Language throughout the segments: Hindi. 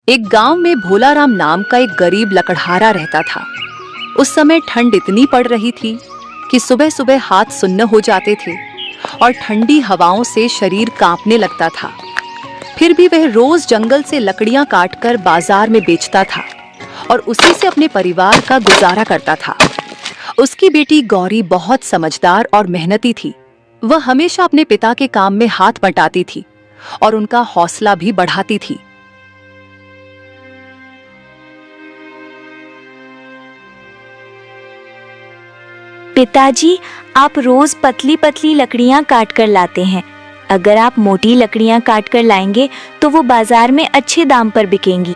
एक गांव में भोलाराम नाम का एक गरीब लकड़हारा रहता था। उस समय ठंड इतनी पड़ रही थी कि सुबह सुबह हाथ सुन्न हो जाते थे और ठंडी हवाओं से शरीर कांपने लगता था। फिर भी वह रोज जंगल से लकड़ियां काटकर बाजार में बेचता था और उसी से अपने परिवार का गुजारा करता था। उसकी बेटी गौरी बहुत समझदार और मेहनती थी। वह हमेशा अपने पिता के काम में हाथ बटाती थी और उनका हौसला भी बढ़ाती थी। पिताजी, आप रोज पतली पतली लकड़ियां काट कर लाते हैं। अगर आप मोटी लकड़ियां काट कर लाएंगे तो वो बाजार में अच्छे दाम पर बिकेंगी।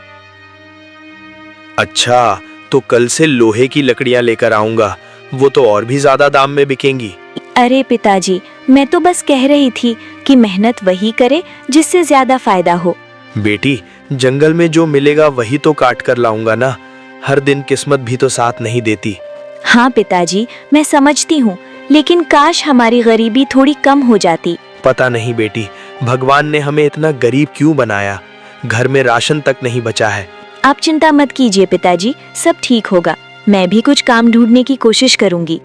अच्छा, तो कल से लोहे की लकड़ियां लेकर आऊंगा, वो तो और भी ज्यादा दाम में बिकेंगी। अरे पिताजी, मैं तो बस कह रही थी कि मेहनत वही करे जिससे ज्यादा फायदा हो। बेटी, जंगल में जो मिलेगा वही तो काट कर लाऊंगा ना। हर दिन किस्मत भी तो साथ नहीं देती। हाँ पिताजी, मैं समझती हूँ, लेकिन काश हमारी गरीबी थोड़ी कम हो जाती। पता नहीं बेटी, भगवान ने हमें इतना गरीब क्यों बनाया। घर में राशन तक नहीं बचा है। आप चिंता मत कीजिए पिताजी, सब ठीक होगा। मैं भी कुछ काम ढूंढने की कोशिश करूंगी।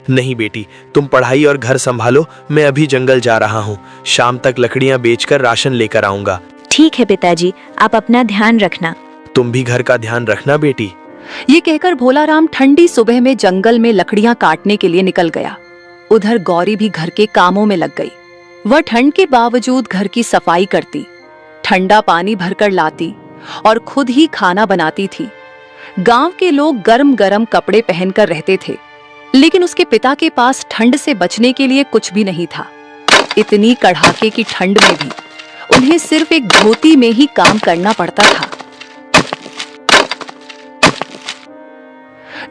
नहीं बेटी, तुम पढ़ाई और घर संभालो, मैं अभी जंगल जा रहा हूँ। शाम तक लकड़ियाँ बेचकर राशन लेकर आऊंगा। ठीक है पिताजी, आप अपना ध्यान रखना। तुम भी घर का ध्यान रखना बेटी। ये कहकर भोलाराम ठंडी सुबह में जंगल में लकड़ियां काटने के लिए निकल गया। उधर गौरी भी घर के कामों में लग गई। वह ठंड के बावजूद घर की सफाई करती, ठंडा पानी भरकर लाती और खुद ही खाना बनाती थी। गांव के लोग गर्म गर्म कपड़े पहनकर रहते थे, लेकिन उसके पिता के पास ठंड से बचने के लिए कुछ भी नहीं था। इतनी कड़ाके की ठंड में भी उन्हें सिर्फ एक धोती में ही काम करना पड़ता था।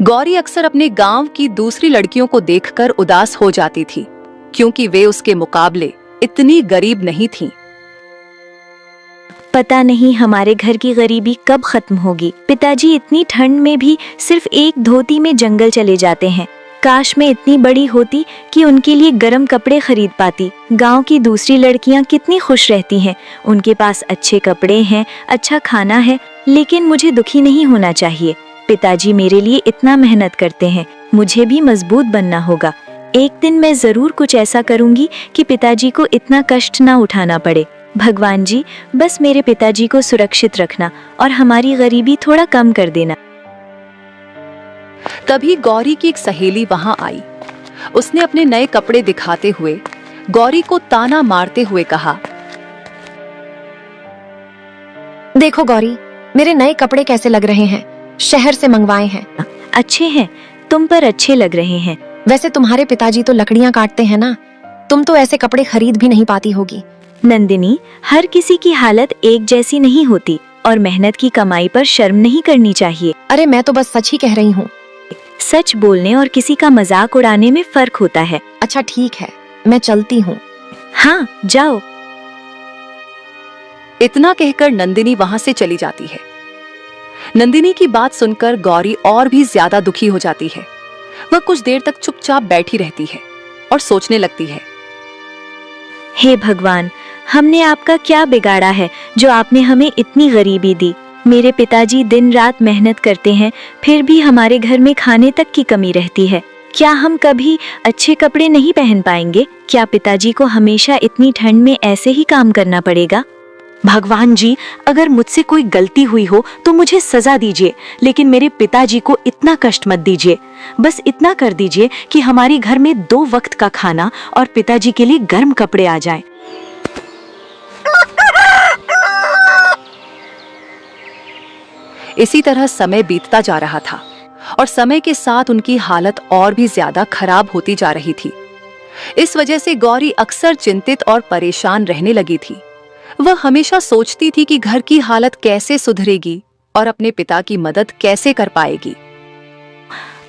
गौरी अक्सर अपने गांव की दूसरी लड़कियों को देखकर उदास हो जाती थी, क्योंकि वे उसके मुकाबले इतनी गरीब नहीं थीं। पता नहीं हमारे घर की गरीबी कब खत्म होगी। पिताजी इतनी ठंड में भी सिर्फ एक धोती में जंगल चले जाते हैं। काश मैं इतनी बड़ी होती कि उनके लिए गर्म कपड़े खरीद पाती। गांव की दूसरी लड़कियां कितनी खुश रहती हैं, उनके पास अच्छे कपड़े हैं, अच्छा खाना है, लेकिन मुझे दुखी नहीं होना चाहिए। पिताजी मेरे लिए इतना मेहनत करते हैं, मुझे भी मजबूत बनना होगा। एक दिन मैं जरूर कुछ ऐसा करूंगी कि पिताजी को इतना कष्ट ना उठाना पड़े। भगवान जी, बस मेरे पिताजी को सुरक्षित रखना और हमारी गरीबी थोड़ा कम कर देना। तभी गौरी की एक सहेली वहां आई। उसने अपने नए कपड़े दिखाते हुए गौरी को ताना मारते हुए कहा, देखो गौरी, मेरे नए कपड़े कैसे लग रहे हैं, शहर से मंगवाए हैं। अच्छे हैं, तुम पर अच्छे लग रहे हैं। वैसे तुम्हारे पिताजी तो लकड़ियां काटते हैं ना, तुम तो ऐसे कपड़े खरीद भी नहीं पाती होगी। नंदिनी, हर किसी की हालत एक जैसी नहीं होती और मेहनत की कमाई पर शर्म नहीं करनी चाहिए। अरे मैं तो बस सच ही कह रही हूँ। सच बोलने और किसी का मजाक उड़ाने में फर्क होता है। अच्छा ठीक है, मैं चलती हूँ। हाँ, जाओ। इतना कहकर नंदिनी वहां से चली जाती है। नंदिनी की बात सुनकर गौरी और भी ज्यादा दुखी हो जाती है। वह कुछ देर तक चुपचाप बैठी रहती है और सोचने लगती है, हे भगवान, हमने आपका क्या बिगाड़ा है जो आपने हमें इतनी गरीबी दी। मेरे पिताजी दिन रात मेहनत करते हैं, फिर भी हमारे घर में खाने तक की कमी रहती है। क्या हम कभी अच्छे कपड़े नहीं पहन पाएंगे? क्या पिताजी को हमेशा इतनी ठंड में ऐसे ही काम करना पड़ेगा? भगवान जी, अगर मुझसे कोई गलती हुई हो तो मुझे सजा दीजिए, लेकिन मेरे पिताजी को इतना कष्ट मत दीजिए। बस इतना कर दीजिए कि हमारे घर में 2 वक्त का खाना और पिताजी के लिए गर्म कपड़े आ जाएं। इसी तरह समय बीतता जा रहा था और समय के साथ उनकी हालत और भी ज्यादा खराब होती जा रही थी। इस वजह से गौरी अक्सर चिंतित और परेशान रहने लगी थी। वह हमेशा सोचती थी कि घर की हालत कैसे सुधरेगी और अपने पिता की मदद कैसे कर पाएगी।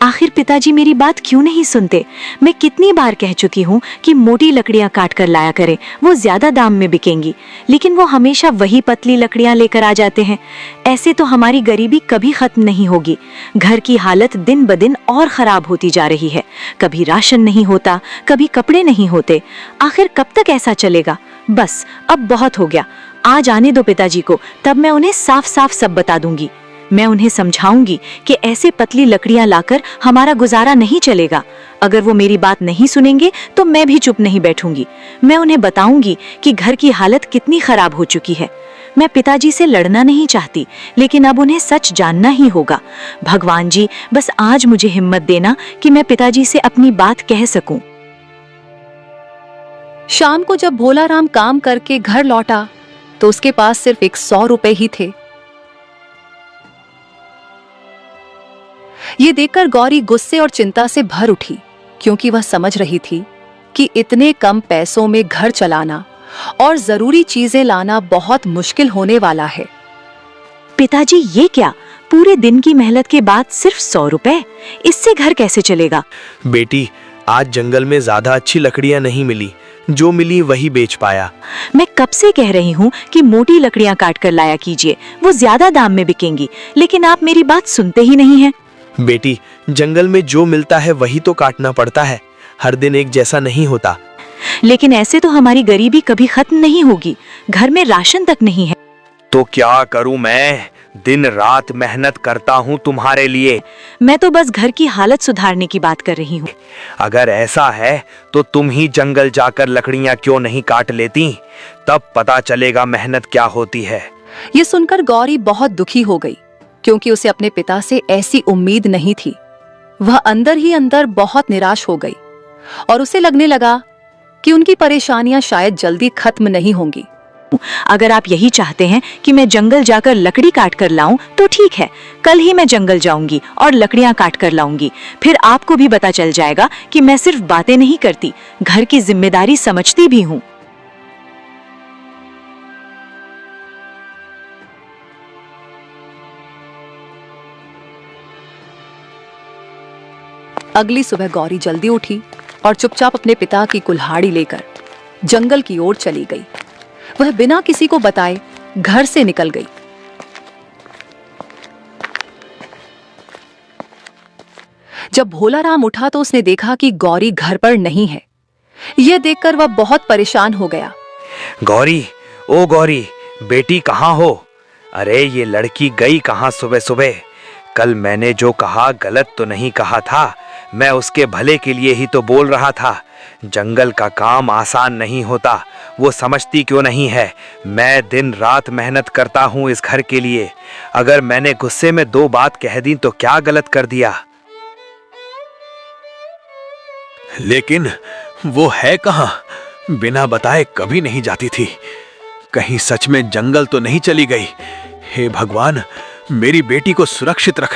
आखिर पिताजी मेरी बात क्यों नहीं सुनते? मैं कितनी बार कह चुकी हूँ कि मोटी लकड़ियाँ काट कर लाया करें, वो ज्यादा दाम में बिकेंगी, लेकिन वो हमेशा वही पतली लकड़ियाँ लेकर आ जाते हैं। ऐसे तो हमारी गरीबी कभी खत्म नहीं होगी। घर की हालत दिन ब दिन और खराब होती जा रही है। कभी राशन नहीं होता, कभी कपड़े नहीं होते। आखिर कब तक ऐसा चलेगा? बस अब बहुत हो गया। आज आने दो पिताजी को, तब मैं उन्हें साफ साफ सब बता दूंगी। मैं उन्हें समझाऊंगी कि ऐसे पतली लकड़ियां लाकर हमारा गुजारा नहीं चलेगा। अगर वो मेरी बात नहीं सुनेंगे तो मैं भी चुप नहीं बैठूंगी। मैं उन्हें बताऊंगी कि घर की हालत कितनी खराब हो चुकी है। मैं पिताजी से लड़ना नहीं चाहती, लेकिन अब उन्हें सच जानना ही होगा। भगवान जी, बस आज मुझे हिम्मत देना कि मैं पिताजी से अपनी बात कह सकूं। शाम को जब भोलाराम काम करके घर लौटा तो उसके पास सिर्फ 100 रुपए ही थे। ये देखकर गौरी गुस्से और चिंता से भर उठी, क्योंकि वह समझ रही थी कि इतने कम पैसों में घर चलाना और जरूरी चीजें लाना बहुत मुश्किल होने वाला है। पिताजी, ये क्या? पूरे दिन की मेहनत के बाद सिर्फ 100 रुपए? इससे घर कैसे चलेगा? बेटी, आज जंगल में ज्यादा अच्छी लकड़ियां नहीं मिली, जो मिली वही बेच पाया। मैं कब से कह रही हूँ कि मोटी लकड़ियाँ काट कर लाया कीजिए, वो ज्यादा दाम में बिकेंगी, लेकिन आप मेरी बात सुनते ही नहीं हैं। बेटी, जंगल में जो मिलता है वही तो काटना पड़ता है। हर दिन एक जैसा नहीं होता। लेकिन ऐसे तो हमारी गरीबी कभी खत्म नहीं होगी। घर में राशन तक नहीं है। तो क्या करूं मैं? दिन रात मेहनत करता हूं तुम्हारे लिए। मैं तो बस घर की हालत सुधारने की बात कर रही हूँ। अगर ऐसा है तो तुम ही जंगल जाकर लकड़ियां क्यों नहीं काट लेती? तब पता चलेगा मेहनत क्या होती है। ये सुनकर गौरी बहुत दुखी हो गई, क्योंकि उसे अपने पिता से ऐसी उम्मीद नहीं थी। वह अंदर ही अंदर बहुत निराश हो गई और उसे लगने लगा कि उनकी परेशानियां शायद जल्दी खत्म नहीं होंगी। अगर आप यही चाहते हैं कि मैं जंगल जाकर लकड़ी काट कर लाऊं तो ठीक है, कल ही मैं जंगल जाऊंगी और लकड़ियां काट कर लाऊंगी। फिर आपको भी पता चल जाएगा कि मैं सिर्फ बातें नहीं करती, घर की जिम्मेदारी समझती भी हूँ। अगली सुबह गौरी जल्दी उठी और चुपचाप अपने पिता की कुल्हाड़ी लेकर जंगल की ओर चली गई। वह बिना किसी को बताए घर से निकल गई। जब भोलाराम उठा तो उसने देखा कि गौरी घर पर नहीं है। यह देखकर वह बहुत परेशान हो गया। गौरी, ओ गौरी, बेटी कहाँ हो? अरे ये लड़की गई कहाँ सुबह सुबह? कल मैंने जो कहा गलत तो नहीं कहा था। मैं उसके भले के लिए ही तो बोल रहा था। जंगल का काम आसान नहीं होता, वो समझती क्यों नहीं है? मैं दिन रात मेहनत करता हूँ इस घर के लिए। अगर मैंने गुस्से में 2 बात कह दी तो क्या गलत कर दिया? लेकिन वो है कहाँ? बिना बताए कभी नहीं जाती थी। कहीं सच में जंगल तो नहीं चली गई? हे भगवान, मेरी बेटी को सुरक्षित रख।